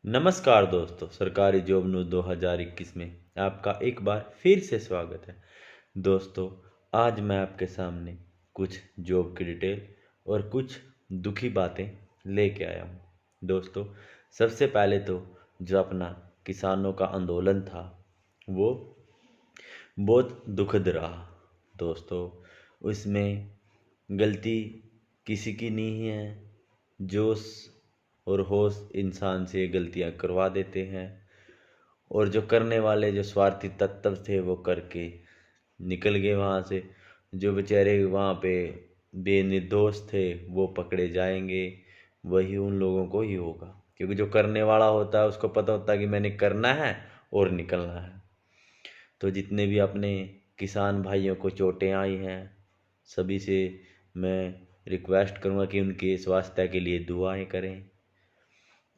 नमस्कार दोस्तों, सरकारी जॉब न्यूज़ 2021 में आपका एक बार फिर से स्वागत है। दोस्तों, आज मैं आपके सामने कुछ जॉब की डिटेल और कुछ दुखी बातें लेके आया हूँ। दोस्तों, सबसे पहले तो जो अपना किसानों का आंदोलन था, वो बहुत दुखद रहा। दोस्तों, उसमें गलती किसी की नहीं है। जोश और होश इंसान से गलतियां करवा देते हैं, और जो करने वाले जो स्वार्थी तत्व थे वो करके निकल गए वहाँ से। जो बेचारे वहाँ पे बेनिर्दोष थे वो पकड़े जाएंगे। वही उन लोगों को ही होगा, क्योंकि जो करने वाला होता है उसको पता होता है कि मैंने करना है और निकलना है। तो जितने भी अपने किसान भाइयों को चोटें आई हैं, सभी से मैं रिक्वेस्ट करूँगा कि उनके स्वास्थ्य के लिए दुआएं करें।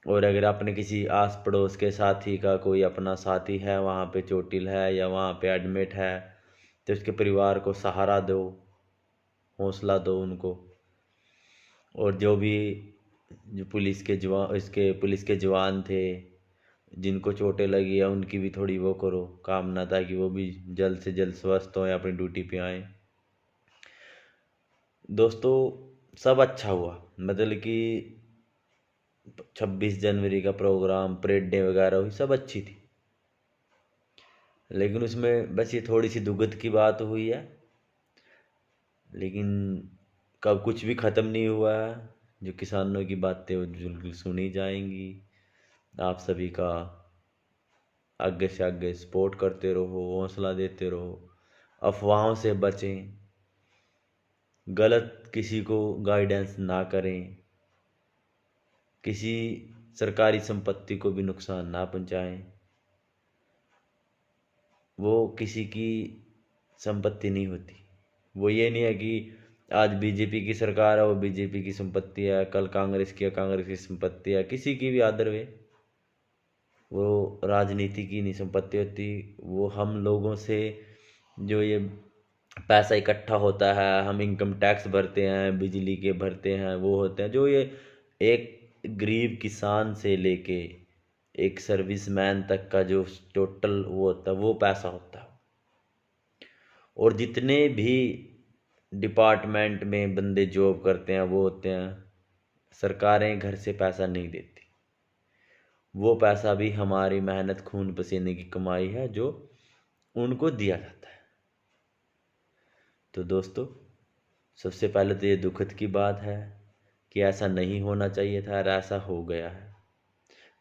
और अगर अपने किसी आस पड़ोस के साथी का कोई अपना साथी है वहाँ पे चोटिल है या वहाँ पे एडमिट है, तो उसके परिवार को सहारा दो, हौसला दो उनको। और जो भी जो पुलिस के जवान थे जिनको चोटें लगी है, उनकी भी थोड़ी वो करो कामना, ताकि वो भी जल्द से जल्द स्वस्थ हो या अपनी ड्यूटी पे आए। दोस्तों, सब अच्छा हुआ, मतलब कि 26 जनवरी का प्रोग्राम, परेड डे वगैरह हुई, सब अच्छी थी। लेकिन उसमें बस ये थोड़ी सी दुगध की बात हुई है। लेकिन कब कुछ भी ख़त्म नहीं हुआ है। जो किसानों की बातें वो बिल्कुल सुनी जाएंगी। आप सभी का आगे से आगे सपोर्ट करते रहो, हौसला देते रहो, अफवाहों से बचें, गलत किसी को गाइडेंस ना करें, किसी सरकारी संपत्ति को भी नुकसान ना पहुंचाएं। वो किसी की संपत्ति नहीं होती। वो ये नहीं है कि आज बीजेपी की सरकार है, वो बीजेपी की संपत्ति है, कल कांग्रेस की है, कांग्रेस की संपत्ति है, किसी की भी आदर वे। वो राजनीति की नहीं संपत्ति होती। वो हम लोगों से जो ये पैसा इकट्ठा होता है, हम इनकम टैक्स भरते हैं, बिजली के भरते हैं, वो होते हैं जो ये एक गरीब किसान से लेके एक सर्विसमैन तक का जो टोटल वो होता है, वो पैसा होता है। और जितने भी डिपार्टमेंट में बंदे जॉब करते हैं वो होते हैं, सरकारें घर से पैसा नहीं देती। वो पैसा भी हमारी मेहनत खून पसीने की कमाई है जो उनको दिया जाता है। तो दोस्तों, सबसे पहले तो ये दुखद की बात है कि ऐसा नहीं होना चाहिए था और ऐसा हो गया है।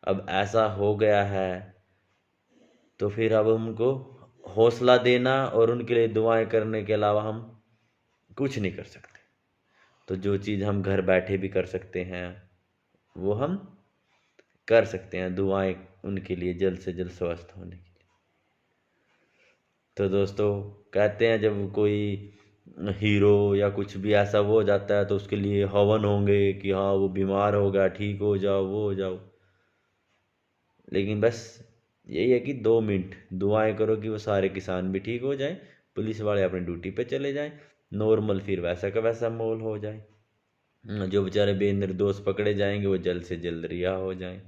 अब ऐसा हो गया है तो फिर अब हमको हौसला देना और उनके लिए दुआएं करने के अलावा हम कुछ नहीं कर सकते। तो जो चीज़ हम घर बैठे भी कर सकते हैं वो हम कर सकते हैं, दुआएं उनके लिए जल्द से जल्द स्वस्थ होने के लिए। तो दोस्तों, कहते हैं जब कोई हीरो या कुछ भी ऐसा वो हो जाता है तो उसके लिए हवन होंगे कि हाँ वो बीमार हो गया, ठीक हो जाओ, वो हो जाओ। लेकिन बस यही है कि 2 मिनट दुआएं करो कि वो सारे किसान भी ठीक हो जाएं, पुलिस वाले अपनी ड्यूटी पे चले जाएं, नॉर्मल फिर वैसा का वैसा माहौल हो जाए। जो बेचारे बेनिर्दोष पकड़े जाएंगे वो जल्द से जल्द रिहा हो जाएं।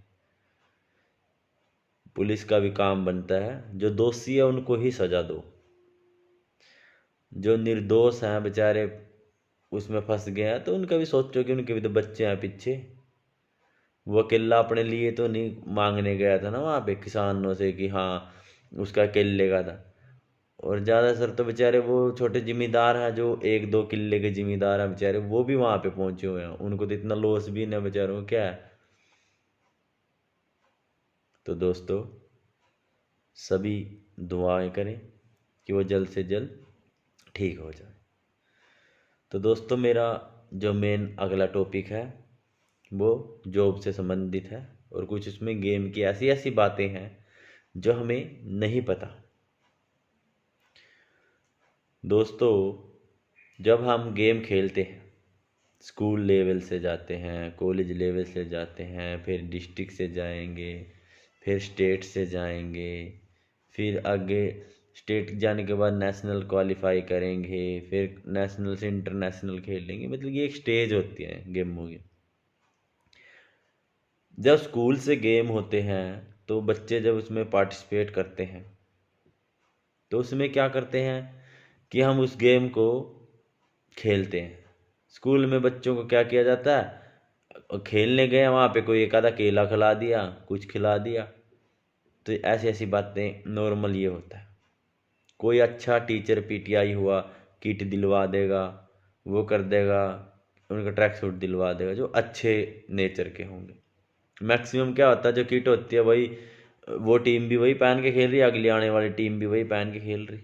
पुलिस का भी काम बनता है, जो दोषी है उनको ही सजा दो। जो निर्दोष हैं बेचारे उसमें फंस गए हैं तो उनका भी सोचो कि उनके भी तो बच्चे हैं पीछे। वो अकेला अपने लिए तो नहीं मांगने गया था ना वहाँ पे किसानों से कि हाँ उसका अकेले का था। और ज़्यादातर तो बेचारे वो छोटे जिम्मेदार हैं, जो 1-2 किल्ले के जिम्मेदार हैं बेचारे, वो भी वहाँ पे पहुंचे हुए हैं। उनको तो इतना लॉस भी नहीं बेचारों को क्या है। तो दोस्तों, सभी दुआएं करें कि वो जल्द से जल्द ठीक हो जाए। तो दोस्तों, मेरा जो मेन अगला टॉपिक है वो जॉब से संबंधित है, और कुछ इसमें गेम की ऐसी ऐसी बातें हैं जो हमें नहीं पता। दोस्तों, जब हम गेम खेलते हैं, स्कूल लेवल से जाते हैं, कॉलेज लेवल से जाते हैं, फिर डिस्ट्रिक्ट से जाएंगे, फिर स्टेट से जाएंगे, फिर आगे स्टेट जाने के बाद नेशनल क्वालिफाई करेंगे, फिर नेशनल से इंटरनेशनल खेलेंगे। मतलब ये एक स्टेज होती है गेमों की। जब स्कूल से गेम होते हैं तो बच्चे जब उसमें पार्टिसिपेट करते हैं तो उसमें क्या करते हैं कि हम उस गेम को खेलते हैं। स्कूल में बच्चों को क्या किया जाता है, खेलने गए वहाँ पे कोई एक आधा केला खिला दिया, कुछ खिला दिया। तो ऐसी ऐसी बातें नॉर्मल ये होता है। कोई अच्छा टीचर पीटीआई हुआ, किट दिलवा देगा, वो कर देगा, उनका ट्रैक सूट दिलवा देगा, जो अच्छे नेचर के होंगे। मैक्सिमम क्या होता है, जो किट होती है वही, वो टीम भी वही पहन के खेल रही है, अगली आने वाली टीम भी वही पहन के खेल रही।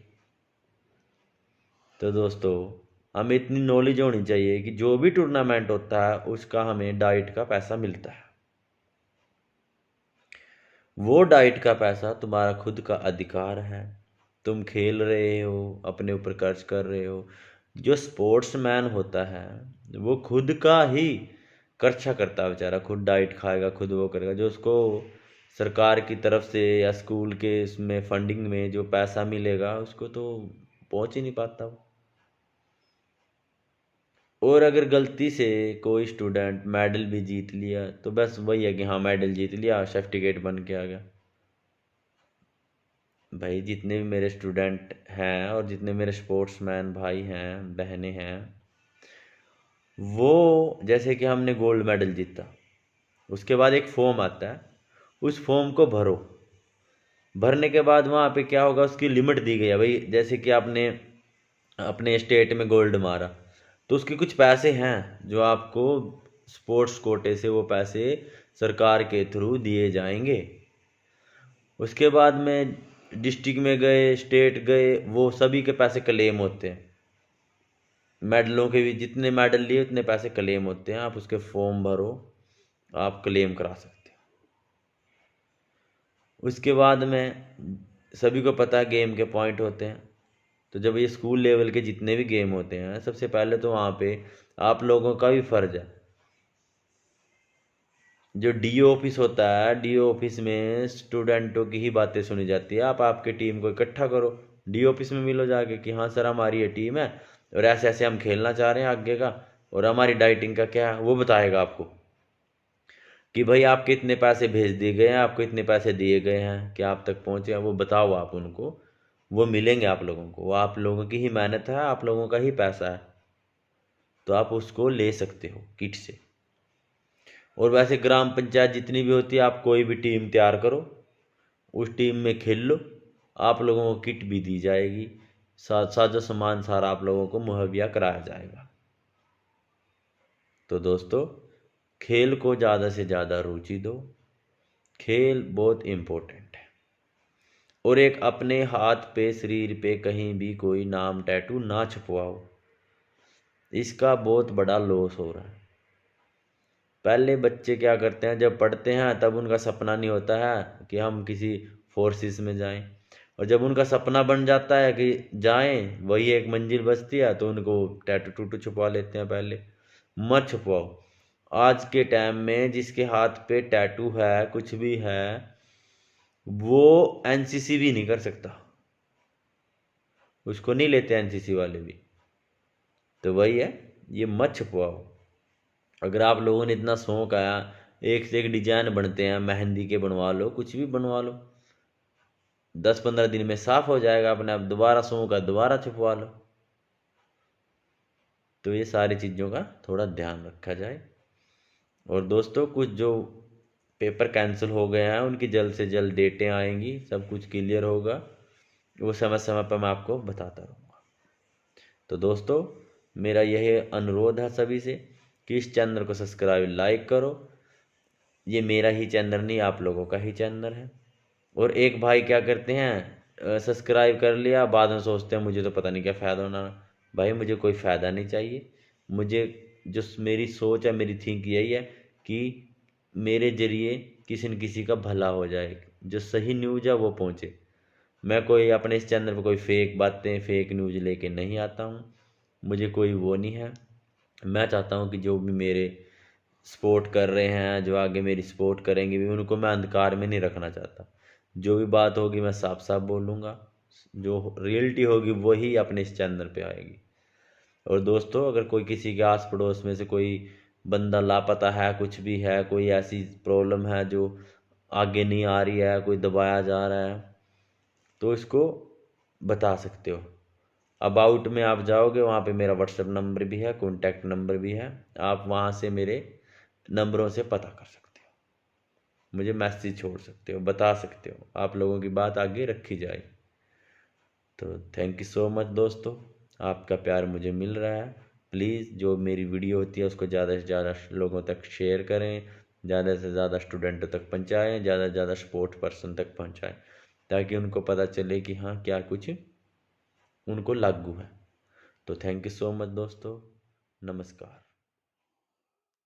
तो दोस्तों, हमें इतनी नॉलेज होनी चाहिए कि जो भी टूर्नामेंट होता है उसका हमें डाइट का पैसा मिलता है। वो डाइट का पैसा तुम्हारा खुद का अधिकार है। तुम खेल रहे हो, अपने ऊपर खर्च कर रहे हो। जो स्पोर्ट्समैन होता है वो खुद का ही खर्चा करता है बेचारा, खुद डाइट खाएगा, खुद वो करेगा। जो उसको सरकार की तरफ से या स्कूल के इसमें फंडिंग में जो पैसा मिलेगा उसको तो पहुंच ही नहीं पाता वो। और अगर गलती से कोई स्टूडेंट मेडल भी जीत लिया तो बस वही है कि हाँ मेडल जीत लिया, सर्टिफिकेट बन के आ गया। भाई जितने भी मेरे स्टूडेंट हैं और जितने मेरे स्पोर्ट्समैन भाई हैं बहनें हैं, वो जैसे कि हमने गोल्ड मेडल जीता, उसके बाद एक फॉर्म आता है, उस फॉर्म को भरो। भरने के बाद वहाँ पे क्या होगा, उसकी लिमिट दी गई है। भाई जैसे कि आपने अपने स्टेट में गोल्ड मारा तो उसके कुछ पैसे हैं जो आपको स्पोर्ट्स कोटे से वो पैसे सरकार के थ्रू दिए जाएंगे। उसके बाद में डिस्ट्रिक्ट में गए, स्टेट गए, वो सभी के पैसे क्लेम होते हैं। मेडलों के भी जितने मेडल लिए उतने पैसे क्लेम होते हैं। आप उसके फॉर्म भरो, आप क्लेम करा सकते हो। उसके बाद में सभी को पता है गेम के पॉइंट होते हैं। तो जब ये स्कूल लेवल के जितने भी गेम होते हैं, सबसे पहले तो वहाँ पे आप लोगों का भी फर्ज है। जो डीओ ऑफिस होता है, डीओ ऑफिस में स्टूडेंटों की ही बातें सुनी जाती है। आप आपके टीम को इकट्ठा करो, डीओ ऑफिस में मिलो जाके कि हाँ सर हमारी ये टीम है और ऐसे ऐसे हम खेलना चाह रहे हैं आगे का, और हमारी डाइटिंग का क्या है वो बताएगा आपको कि भाई आपके इतने पैसे भेज दिए गए हैं, आपको इतने पैसे दिए गए हैं, क्या आप तक पहुँचे हैं वो बताओ आप उनको। वो मिलेंगे आप लोगों को, वो आप लोगों की ही मेहनत है, आप लोगों का ही पैसा है, तो आप उसको ले सकते हो किट से। और वैसे ग्राम पंचायत जितनी भी होती है, आप कोई भी टीम तैयार करो, उस टीम में खेल लो, आप लोगों को किट भी दी जाएगी, साजो सामान सारा आप लोगों को मुहैया कराया जाएगा। तो दोस्तों, खेल को ज़्यादा से ज़्यादा रुचि दो, खेल बहुत इम्पोर्टेंट है। और एक अपने हाथ पे, शरीर पे कहीं भी कोई नाम टैटू ना छपवाओ, इसका बहुत बड़ा लॉस हो रहा है। पहले बच्चे क्या करते हैं, जब पढ़ते हैं तब उनका सपना नहीं होता है कि हम किसी फोर्सेस में जाएं, और जब उनका सपना बन जाता है कि जाएं, वही एक मंजिल बचती है, तो उनको टैटू टूटू छुपवा लेते हैं। पहले मत छुपवाओ। आज के टाइम में जिसके हाथ पे टैटू है, कुछ भी है, वो एनसीसी भी नहीं कर सकता, उसको नहीं लेते एनसीसी वाले भी। तो वही है, ये मत छुपवाओ। अगर आप लोगों ने इतना शौक आया, एक से एक डिजाइन बनते हैं, मेहंदी के बनवा लो, कुछ भी बनवा लो, 10-15 दिन में साफ हो जाएगा अपने आप। दोबारा शौक का दोबारा छुपवा लो। तो ये सारी चीज़ों का थोड़ा ध्यान रखा जाए। और दोस्तों, कुछ जो पेपर कैंसिल हो गए हैं उनकी जल्द से जल्द डेटें आएंगी, सब कुछ क्लियर होगा, वो समय समय पर मैं आपको बताता रहूँगा। तो दोस्तों, मेरा यह अनुरोध है सभी से कि इस चैनल को सब्सक्राइब लाइक करो। ये मेरा ही चैनल नहीं, आप लोगों का ही चैनल है। और एक भाई क्या करते हैं, सब्सक्राइब कर लिया, बाद में सोचते हैं मुझे तो पता नहीं क्या फ़ायदा होना। भाई मुझे कोई फ़ायदा नहीं चाहिए। मुझे जो मेरी सोच है, मेरी थिंक यही है कि मेरे ज़रिए किसी न किसी का भला हो जाए, जो सही न्यूज़ है वो पहुँचे। मैं कोई अपने इस चैनल पर कोई फेक बातें, फेक न्यूज़ लेके नहीं आता हूँ। मुझे कोई वो नहीं है। मैं चाहता हूँ कि जो भी मेरे सपोर्ट कर रहे हैं, जो आगे मेरी सपोर्ट करेंगे भी, उनको मैं अंधकार में नहीं रखना चाहता। जो भी बात होगी मैं साफ साफ बोलूँगा, जो रियलिटी होगी वही अपने इस चैनल पे आएगी। और दोस्तों, अगर कोई किसी के आस पड़ोस में से कोई बंदा लापता है, कुछ भी है, कोई ऐसी प्रॉब्लम है जो आगे नहीं आ रही है, कोई दबाया जा रहा है, तो इसको बता सकते हो। अबाउट में आप जाओगे, वहाँ पे मेरा व्हाट्सएप नंबर भी है, कॉन्टैक्ट नंबर भी है, आप वहाँ से मेरे नंबरों से पता कर सकते हो, मुझे मैसेज छोड़ सकते हो, बता सकते हो, आप लोगों की बात आगे रखी जाए। तो थैंक यू सो मच दोस्तों, आपका प्यार मुझे मिल रहा है। प्लीज़ जो मेरी वीडियो होती है उसको ज़्यादा से ज़्यादा लोगों तक शेयर करें, ज़्यादा से ज़्यादा स्टूडेंटों तक पहुँचाएँ, ज़्यादा से ज़्यादा स्पोर्ट पर्सन तक पहुँचाएँ, ताकि उनको पता चले कि हाँ क्या कुछ उनको लागू है। तो थैंक यू सो मच दोस्तों, नमस्कार।